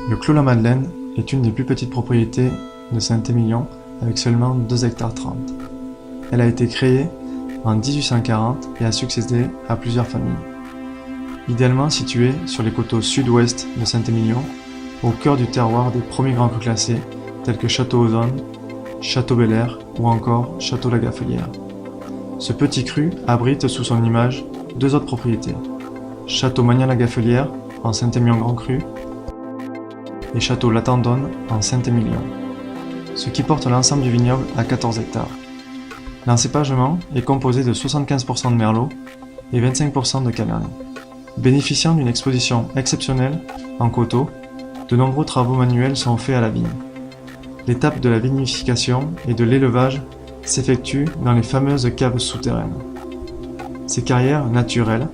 Le Clos-la-Madeleine est une des plus petites propriétés de Saint-Émilion avec seulement 2,30 hectares. Elle a été créée en 1840 et a succédé à plusieurs familles. Idéalement située sur les coteaux sud-ouest de Saint-Émilion, au cœur du terroir des premiers grands crus classés tels que Château-Ozonne, Château-Belair ou encore Château-la-Gafelière. Ce petit cru abrite sous son image deux autres propriétés, Château-Magnan-la-Gafelière en Saint-Émilion-Grand Cru et Château-la-Tandonne en Saint-Émilion, ce qui porte l'ensemble du vignoble à 14 hectares. L'encépagement est composé de 75% de merlot et 25% de cabernet. Bénéficiant d'une exposition exceptionnelle en coteaux, de nombreux travaux manuels sont faits à la vigne. L'étape de la vinification et de l'élevage s'effectue dans les fameuses caves souterraines. Ces carrières naturelles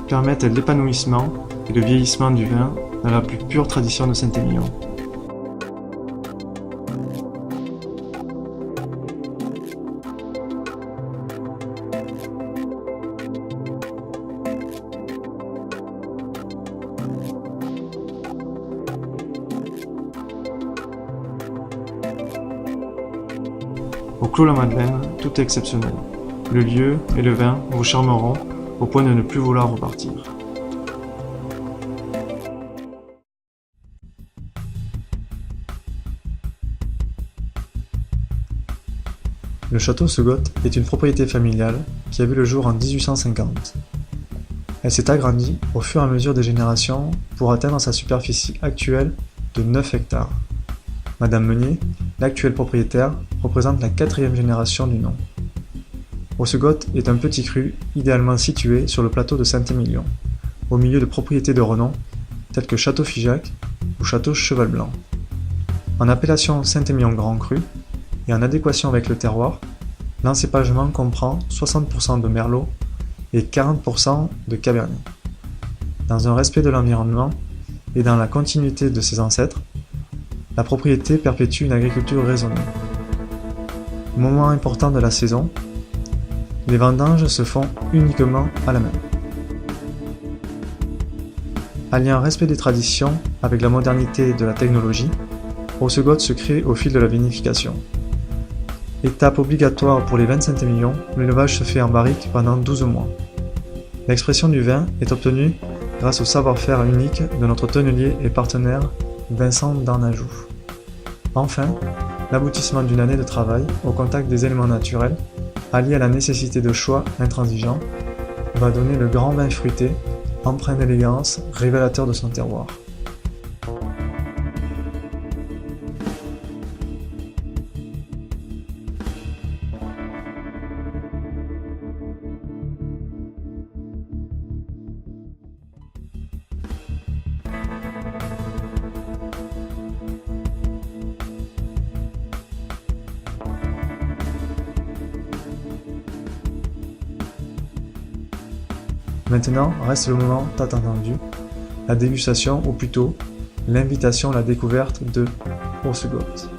permettent l'épanouissement et le vieillissement du vin dans la plus pure tradition de Saint-Émilion. Au Clos-la-Madeleine, tout est exceptionnel. Le lieu et le vin vous charmeront au point de ne plus vouloir repartir. Le château Segotte est une propriété familiale qui a vu le jour en 1850. Elle s'est agrandie au fur et à mesure des générations pour atteindre sa superficie actuelle de 9 hectares. Madame Meunier, l'actuelle propriétaire, représente la 4e génération du nom. Segotte est un petit cru idéalement situé sur le plateau de Saint-Émilion, au milieu de propriétés de renom telles que Château Figeac ou Château Cheval Blanc. En appellation Saint-Émilion Grand Cru et en adéquation avec le terroir, l'encépagement comprend 60% de merlot et 40% de cabernet. Dans un respect de l'environnement et dans la continuité de ses ancêtres, la propriété perpétue une agriculture raisonnée. Au moment important de la saison, les vendanges se font uniquement à la main. Alliant respect des traditions avec la modernité de la technologie, Segotte se crée au fil de la vinification. Étape obligatoire pour les vins de Saint-Émilion, l'élevage se fait en barrique pendant 12 mois. L'expression du vin est obtenue grâce au savoir-faire unique de notre tonnelier et partenaire Vincent Darnajou. Enfin, l'aboutissement d'une année de travail au contact des éléments naturels, allié à la nécessité de choix intransigeants, va donner le grand vin fruité, empreint d'élégance, révélateur de son terroir. Maintenant reste le moment tant attendu, la dégustation ou plutôt l'invitation à la découverte de Segotte.